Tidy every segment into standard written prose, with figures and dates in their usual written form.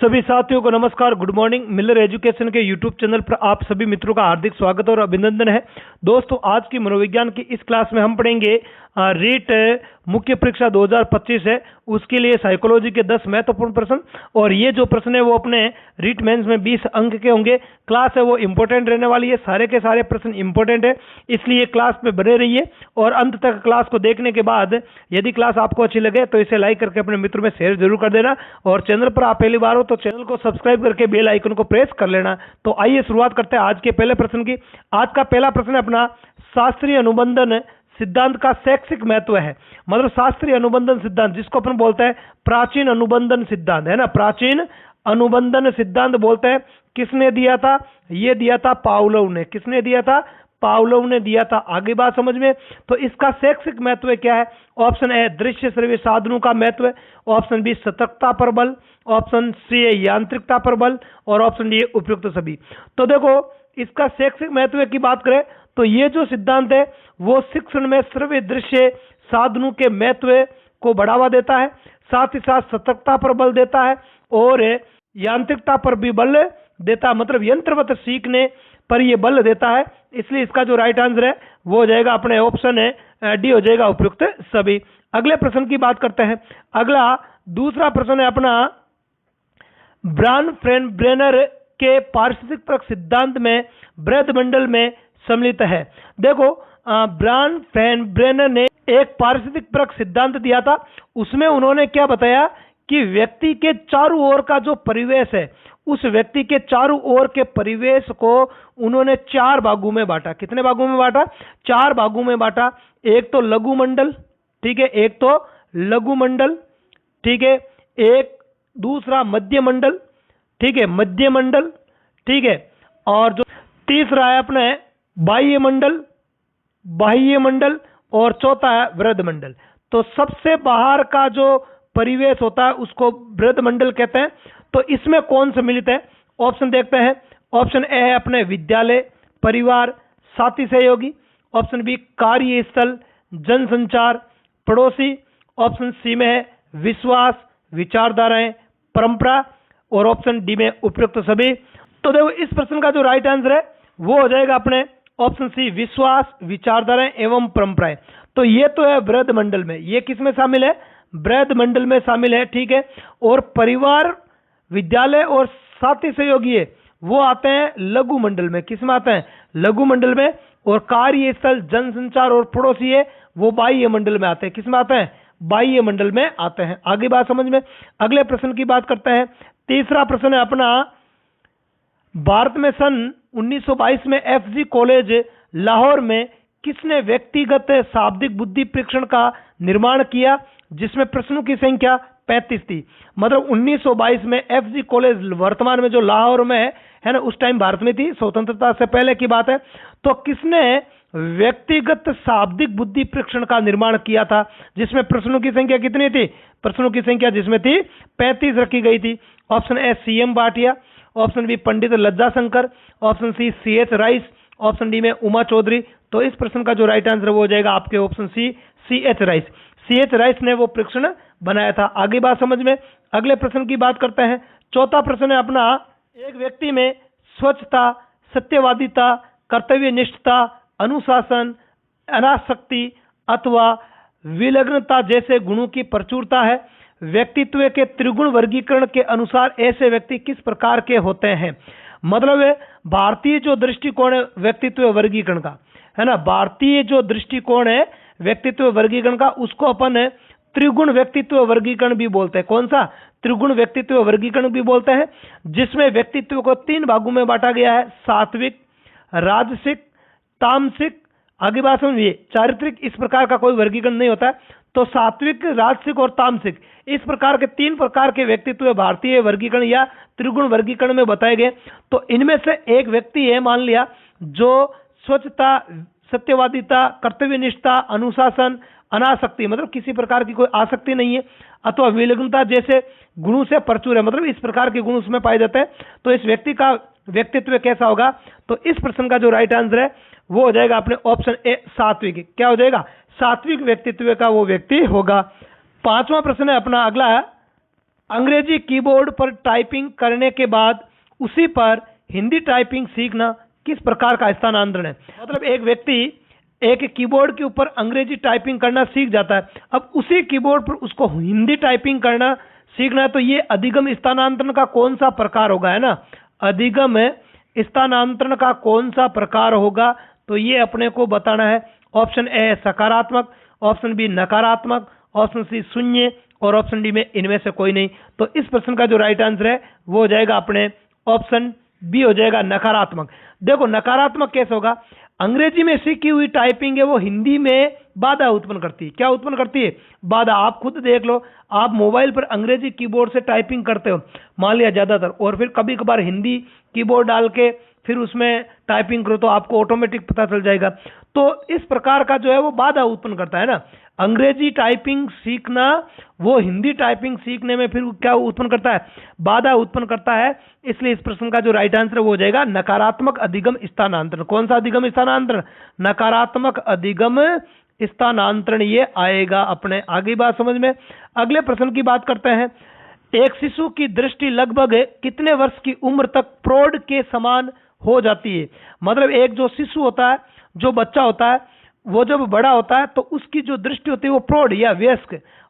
सभी साथियों को नमस्कार, गुड मॉर्निंग। मिलर एजुकेशन के यूट्यूब चैनल पर आप सभी मित्रों का हार्दिक स्वागत और अभिनंदन है। दोस्तों, आज की मनोविज्ञान की इस क्लास में हम पढ़ेंगे रीट मुख्य परीक्षा 2025 है, उसके लिए साइकोलॉजी के 10 महत्वपूर्ण प्रश्न। और ये जो प्रश्न है वो अपने रीट मेंस में 20 अंक के होंगे। क्लास है वो इंपॉर्टेंट रहने वाली है, सारे के सारे प्रश्न इंपॉर्टेंट है, इसलिए क्लास में बने रहिए। और अंत तक क्लास को देखने के बाद यदि क्लास आपको अच्छी लगे तो इसे लाइक करके अपने मित्रों में शेयर जरूर कर देना। और चैनल पर आप पहली बार हो तो चैनल को सब्सक्राइब करके बेल आइकन को प्रेस कर लेना। तो आइए शुरुआत करते हैं आज के पहले प्रश्न की। आज का पहला प्रश्न अपना शास्त्रीय अनुबंधन सिद्धांत का शैक्षिक महत्व है। मतलब शास्त्रीय अनुबंधन सिद्धांत जिसको अपन बोलते हैं प्राचीन अनुबंधन सिद्धांत, है ना, प्राचीन अनुबंधन सिद्धांत बोलते हैं। किसने दिया था? ये दिया था पावलोव ने। किसने दिया था? पावलोव ने दिया था। आगे बात समझ में। तो इसका शैक्षिक महत्व क्या है? ऑप्शन ए दृश्य श्रव्य साधनों का महत्व है, ऑप्शन बी सतर्कता पर बल, ऑप्शन सी यांत्रिकता पर बल, और ऑप्शन डी उपयुक्त सभी। तो देखो, इसका शैक्षिक महत्व की बात करें तो ये जो सिद्धांत है वो शिक्षण में श्रव्य दृश्य साधनों के महत्व को बढ़ावा देता है, साथ ही साथ सतर्कता पर बल देता है और यांत्रिकता पर भी बल देता है। मतलब यंत्रवत सीखने पर ये बल देता है। इसलिए इसका जो राइट आंसर है वो हो जाएगा अपने ऑप्शन है डी, हो जाएगा उपयुक्त सभी। अगले प्रश्न की बात करते हैं। अगला दूसरा प्रश्न है अपना ब्रान-फ्रेन-ब्रेनर के पारिस्थितिक सिद्धांत में बृहद मंडल में सम्मिलित है। देखो, ब्रान-फ्रेन-ब्रेनर ने एक पारिस्थितिक परक सिद्धांत दिया था। उसमें उन्होंने क्या बताया कि व्यक्ति के चारों ओर का जो परिवेश है, उस व्यक्ति के चारों ओर के परिवेश को उन्होंने 4 भागों में बांटा। कितने भागों में बांटा? 4 भागों में बांटा। एक तो लघु मंडल, ठीक है, एक तो लघु मंडल, ठीक है, एक दूसरा मध्य मंडल, ठीक है, मध्य मंडल, ठीक है, और जो तीसरा है अपने बाह्य मंडल, बाह्य मंडल, और चौथा है वृहद मंडल। तो सबसे बाहर का जो परिवेश होता है उसको वृहद मंडल कहते हैं। तो इसमें कौन सम्मिलित है? ऑप्शन देखते हैं। ऑप्शन ए है अपने विद्यालय, परिवार, साथी, सहयोगी। ऑप्शन बी कार्यस्थल, जनसंचार, पड़ोसी। ऑप्शन सी में है विश्वास, विचारधाराएं, परंपरा, और ऑप्शन डी में उपयुक्त सभी। तो देखो, इस प्रश्न का जो राइट आंसर है वो हो जाएगा अपने ऑप्शन सी विश्वास, विचारधाराएं एवं परंपराएं। तो ये तो है बृहद मंडल में। ये किस में शामिल है? बृहद मंडल में शामिल है, ठीक है। और परिवार, विद्यालय और साथी सहयोगी है वो आते हैं लघु मंडल में। किस में आते हैं? लघु मंडल में। और कार्यस्थल, जनसंचार और पड़ोसी है वो बाह्य मंडल में आते हैं। किस में आते हैं? बाह्य मंडल में आते हैं। आगे बात समझ में। अगले प्रश्न की बात करते हैं। तीसरा प्रश्न है अपना भारत में सन 1922 में एफजी कॉलेज लाहौर में किसने व्यक्तिगत शाब्दिक बुद्धि परीक्षण का निर्माण किया, जिसमें प्रश्नों की संख्या 35 थी। मतलब 1922 में एफजी कॉलेज वर्तमान में जो लाहौर में है ना, उस टाइम भारत में थी, स्वतंत्रता से पहले की बात है। तो किसने व्यक्तिगत शाब्दिक बुद्धि परीक्षण का निर्माण किया था, जिसमें प्रश्नों की संख्या कितनी थी? प्रश्नों की संख्या जिसमें थी 35 रखी गई थी। Option A CM Bhatia, option B Pandit Lajja Shankar, option C CH Rice, option D में उमा चौधरी। तो इस प्रश्न का जो राइट आंसर वो हो जाएगा आपके option C, CH Rice. CH Rice ने वो परीक्षण बनाया था। आगे बात समझ में। अगले प्रश्न की बात करते हैं। चौथा प्रश्न है अपना एक व्यक्ति में स्वच्छता, सत्यवादिता, कर्तव्यनिष्ठता, अनुशासन, अनासक्ति अथवा विलग्नता जैसे गुणों की प्रचुरता है। व्यक्तित्व के त्रिगुण वर्गीकरण के अनुसार ऐसे व्यक्ति किस प्रकार के होते हैं? मतलब भारतीय जो दृष्टिकोण है व्यक्तित्व वर्गीकरण का, है ना, भारतीय जो दृष्टिकोण है व्यक्तित्व वर्गीकरण का, उसको अपन त्रिगुण व्यक्तित्व वर्गीकरण भी बोलते हैं। कौन सा? त्रिगुण व्यक्तित्व वर्गीकरण भी बोलते हैं, जिसमें व्यक्तित्व को 3 भागों में बांटा गया है, सात्विक, राजसिक, तामसिक। आगे बात समझिए, चारित्रिक इस प्रकार का कोई वर्गीकरण नहीं होता है। तो सात्विक, राजसिक और तामसिक इस प्रकार के 3 प्रकार के व्यक्तित्व भारतीय वर्गीकरण या त्रिगुण वर्गीकरण में बताए गए। तो इनमें से एक व्यक्ति है, मान लिया, जो स्वच्छता, सत्यवादिता, कर्तव्यनिष्ठता, अनुशासन, अनासक्ति, मतलब किसी प्रकार की कोई आसक्ति नहीं है, अथवा विलग्नता जैसे गुणों से प्रचुर है, मतलब इस प्रकार के गुण उसमें पाए जाते हैं। तो इस व्यक्ति का व्यक्तित्व कैसा होगा? तो इस प्रश्न का जो राइट आंसर है वो हो जाएगा अपने ऑप्शन ए सात्विक। क्या हो जाएगा? सात्विक व्यक्तित्व का वो व्यक्ति होगा। 5वां प्रश्न है अपना अगला है अंग्रेजी कीबोर्ड पर टाइपिंग करने के बाद उसी पर हिंदी टाइपिंग सीखना किस प्रकार का स्थानांतरण है? मतलब एक व्यक्ति एक कीबोर्ड के ऊपर अंग्रेजी टाइपिंग करना सीख जाता है, अब उसी कीबोर्ड पर उसको हिंदी टाइपिंग करना सीखना है, तो ये अधिगम स्थानांतरण का कौन सा प्रकार होगा, है ना? अधिगम स्थानांतरण का कौन सा प्रकार होगा, तो ये अपने को बताना है। ऑप्शन ए सकारात्मक, ऑप्शन बी नकारात्मक, ऑप्शन सी शून्य और ऑप्शन डी में इनमें से कोई नहीं। तो इस प्रश्न का जो राइट आंसर है वो हो जाएगा अपने ऑप्शन बी हो जाएगा, नकारात्मक। देखो नकारात्मक कैसे होगा? अंग्रेजी में सीखी हुई टाइपिंग है वो हिंदी में बाधा उत्पन्न करती है। क्या उत्पन्न करती है? बाधा। आप खुद देख लो, आप मोबाइल पर अंग्रेजी कीबोर्ड से टाइपिंग करते हो मान लिया ज्यादातर, और फिर कभी कभार हिंदी कीबोर्ड डाल के फिर उसमें टाइपिंग करो तो आपको ऑटोमेटिक पता चल जाएगा। तो इस प्रकार का जो है वो बाधा उत्पन्न करता है ना। अंग्रेजी टाइपिंग सीखना वो हिंदी टाइपिंग सीखने में फिर क्या उत्पन्न करता है? बाधा उत्पन्न करता है। इसलिए इस प्रश्न का जो राइट आंसर वो हो जाएगा नकारात्मक अधिगम स्थानांतरण। कौन सा अधिगम स्थानांतरण? नकारात्मक अधिगम स्थानांतरण ये आएगा अपने। आगे बात समझ में। अगले प्रश्न की बात करते हैं। एक शिशु की दृष्टि लगभग कितने वर्ष की उम्र तक प्रौढ़ के समान हो जाती है? मतलब एक जो शिशु होता है, जो बच्चा होता है, वो जब बड़ा होता है तो उसकी जो दृष्टि होती है वो प्रौढ़ या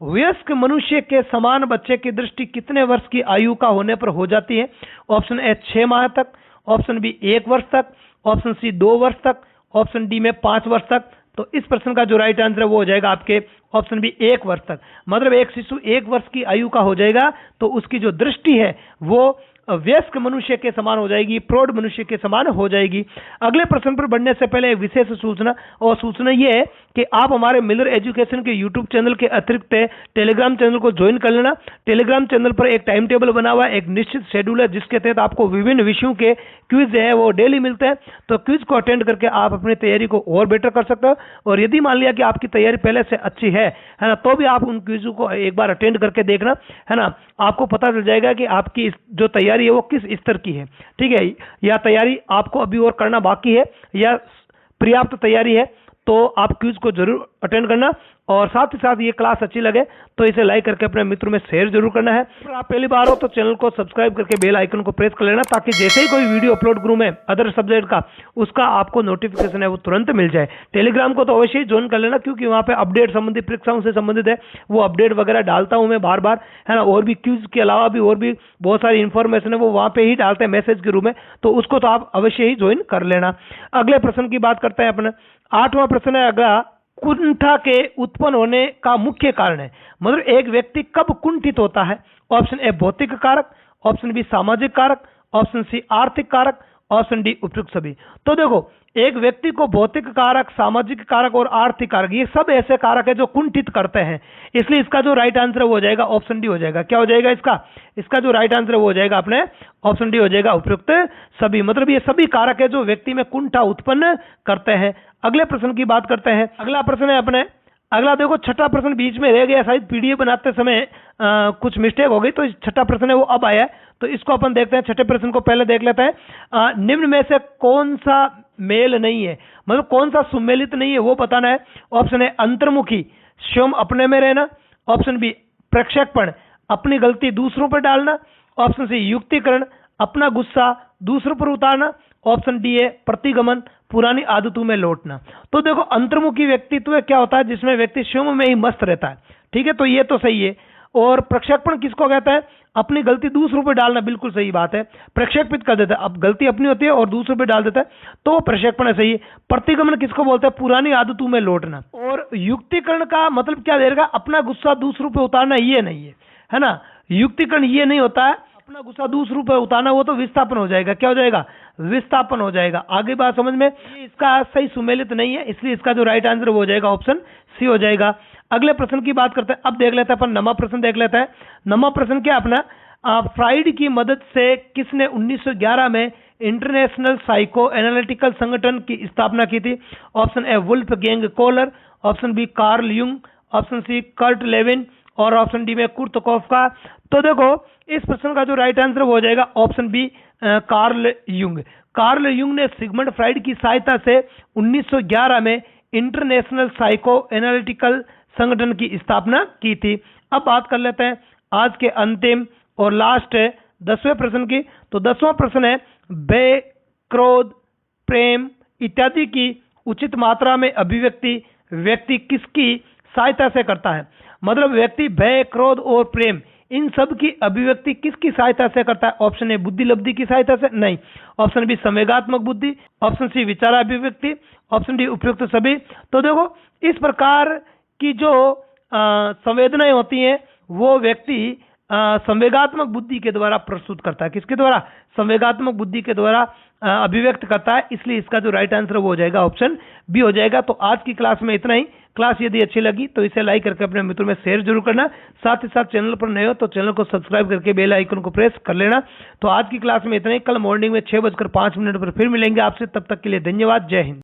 वयस्क मनुष्य के समान बच्चे की दृष्टि कितने वर्ष की आयु का होने पर हो जाती है? ऑप्शन ए 6 माह तक, ऑप्शन बी 1 वर्ष तक, ऑप्शन सी 2 वर्ष तक, ऑप्शन डी में 5 वर्ष तक। तो इस प्रश्न का जो राइट आंसर है वो हो जाएगा आपके ऑप्शन बी 1 वर्ष तक। मतलब एक शिशु 1 वर्ष की आयु का हो जाएगा तो उसकी जो दृष्टि है वो वयस्क मनुष्य के समान हो जाएगी, प्रौढ़ मनुष्य के समान हो जाएगी। अगले प्रश्न पर बढ़ने से पहले एक विशेष सूचना, और सूचना ये है कि आप हमारे मिलर एजुकेशन के यूट्यूब चैनल के अतिरिक्त टेलीग्राम चैनल को ज्वाइन कर लेना। टेलीग्राम चैनल पर एक टाइम टेबल बना हुआ है, एक निश्चित शेड्यूल है जिसके तहत आपको विभिन्न विषयों के क्विज है वो डेली मिलते हैं। तो क्विज को अटेंड करके आप अपनी तैयारी को और बेटर कर सकते हो। और यदि मान लिया कि आपकी तैयारी पहले से अच्छी है ना, तो भी आप उन क्विजों को एक बार अटेंड करके देखना, है ना। आपको पता चल जाएगा कि आपकी जो तैयारी है वो किस स्तर की है, ठीक है, या तैयारी आपको अभी और करना बाकी है या पर्याप्त तैयारी है। तो आप क्विज को जरूर अटेंड करना, और साथ ही साथ ये क्लास अच्छी लगे तो इसे लाइक करके अपने मित्रों में शेयर जरूर करना है। अगर आप पहली बार हो तो चैनल को सब्सक्राइब करके बेल आइकन को प्रेस कर लेना, ताकि जैसे ही कोई वीडियो अपलोड करूं मैं अदर सब्जेक्ट का, उसका आपको नोटिफिकेशन है वो तुरंत मिल जाए। टेलीग्राम को तो अवश्य ही ज्वाइन कर लेना, क्योंकि वहाँ पे अपडेट संबंधित परीक्षाओं से संबंधित है वो अपडेट वगैरह डालता हूँ मैं बार बार, है ना। और भी क्विज के अलावा भी और भी बहुत सारी इंफॉर्मेशन है वो वहाँ पे ही डालते हैं मैसेज के रूप में, तो उसको तो आप अवश्य ही ज्वाइन कर लेना। अगले प्रश्न की बात करते हैं अपने। 8वां प्रश्न है अगला, कुंठा के उत्पन्न होने का मुख्य कारण है। मतलब एक व्यक्ति कब कुंठित होता है? ऑप्शन ए भौतिक कारक, ऑप्शन बी सामाजिक कारक, ऑप्शन सी आर्थिक कारक, ऑप्शन डी उपयुक्त सभी। तो देखो, एक व्यक्ति को भौतिक कारक, सामाजिक कारक और आर्थिक कारक, ये सब ऐसे कारक है जो कुंठित करते हैं। इसलिए इसका जो राइट आंसर हो जाएगा ऑप्शन डी हो जाएगा। क्या हो जाएगा इसका जो राइट आंसर वो हो जाएगा अपने ऑप्शन डी हो जाएगा, उपयुक्त सभी। मतलब ये सभी कारक है जो व्यक्ति में कुंठा उत्पन्न करते हैं। अगले प्रश्न की बात करते हैं। अगला प्रश्न है अपने, अगला देखो, छठा प्रश्न बीच में रह गया, शायद पीडीएफ बनाते समय कुछ मिस्टेक हो गई, तो छठा प्रश्न है वो अब आया है, तो इसको अपन देखते हैं। छठे प्रश्न को पहले देख लेते हैं। निम्न में से कौन सा मेल नहीं है, मतलब कौन सा सुमेलित नहीं है वो बताना है। ऑप्शन है अंतर्मुखी, स्वयं अपने में रहना। ऑप्शन बी प्रक्षेपण, अपनी गलती दूसरों पर डालना। ऑप्शन सी युक्तिकरण, अपना गुस्सा दूसरों पर उतारना। ऑप्शन डी है प्रतिगमन, पुरानी आदतों में लौटना। तो देखो, अंतर्मुखी व्यक्तित्व क्या होता है? जिसमें व्यक्ति स्वयं में ही मस्त रहता है, ठीक है, तो ये तो सही है। और प्रक्षेपण किसको कहता है? अपनी गलती दूसरों पर डालना, बिल्कुल सही बात है, प्रक्षेपित कर देता है। अब गलती अपनी होती है और दूसरों पर डाल देता है, तो प्रक्षेपण है, सही है। प्रतिगमन किसको बोलते हैं? पुरानी आदतों में लौटना। और युक्तिकरण का मतलब क्या देगा? अपना गुस्सा दूसरों पर उतारना, ये नहीं है ना। युक्तिकरण ये नहीं होता है, अपना गुस्सा दूसरों पर उतारना, वो तो विस्थापन हो जाएगा। क्या हो जाएगा? विस्थापन हो जाएगा। आगे बात समझ में। ये इसका सही सुमेलित नहीं है, इसलिए इसका जो राइट आंसर वो हो जाएगा ऑप्शन सी हो जाएगा। अगले प्रश्न की बात करते हैं। अब देख लेते हैं अपन नमा प्रश्न देख लेते हैं। नमा प्रश्न क्या अपना, फ्राइड की मदद से किसने 1911 में इंटरनेशनल साइको एनालिटिकल संगठन की स्थापना की थी? Option A Wolfgang Kohler, option B Carl Jung, option C Kurt Lewin और ऑप्शन डी में कुर्ट कॉफका। तो देखो, इस प्रश्न का जो राइट आंसर हो जाएगा option B Carl Jung. Carl Jung ने सिगमंड फ्राइड की सहायता से 1911 में इंटरनेशनल साइको एनालिटिकल संगठन की स्थापना की थी। अब बात कर लेते हैं आज के अंतिम और लास्ट है 10वें प्रश्न की। तो 10वां प्रश्न है, भय, क्रोध, प्रेम इत्यादि की उचित मात्रा में अभिव्यक्ति व्यक्ति किसकी सहायता से करता है? मतलब व्यक्ति भय, क्रोध और प्रेम इन सब की अभिव्यक्ति किसकी सहायता से करता है? ऑप्शन ए बुद्धि लब्धि की सहायता से, नहीं। ऑप्शन बी संवेगात्मक बुद्धि, ऑप्शन सी विचाराभिव्यक्ति, ऑप्शन डी उपयुक्त सभी। तो देखो, इस प्रकार की जो संवेदनाएं होती हैं वो व्यक्ति संवेगात्मक बुद्धि के द्वारा प्रस्तुत करता है। किसके द्वारा? संवेगात्मक बुद्धि के द्वारा अभिव्यक्त करता है। इसलिए इसका जो राइट आंसर वो हो जाएगा ऑप्शन बी हो जाएगा। तो आज की क्लास में इतना ही। क्लास यदि अच्छी लगी तो इसे लाइक करके अपने मित्रों में शेयर जरूर करना। साथ ही साथ चैनल पर नए हो तो चैनल को सब्सक्राइब करके बेल आइकन को प्रेस कर लेना। तो आज की क्लास में इतना ही। कल मॉर्निंग में 6:05 पर फिर मिलेंगे आपसे। तब तक के लिए धन्यवाद। जय हिंद।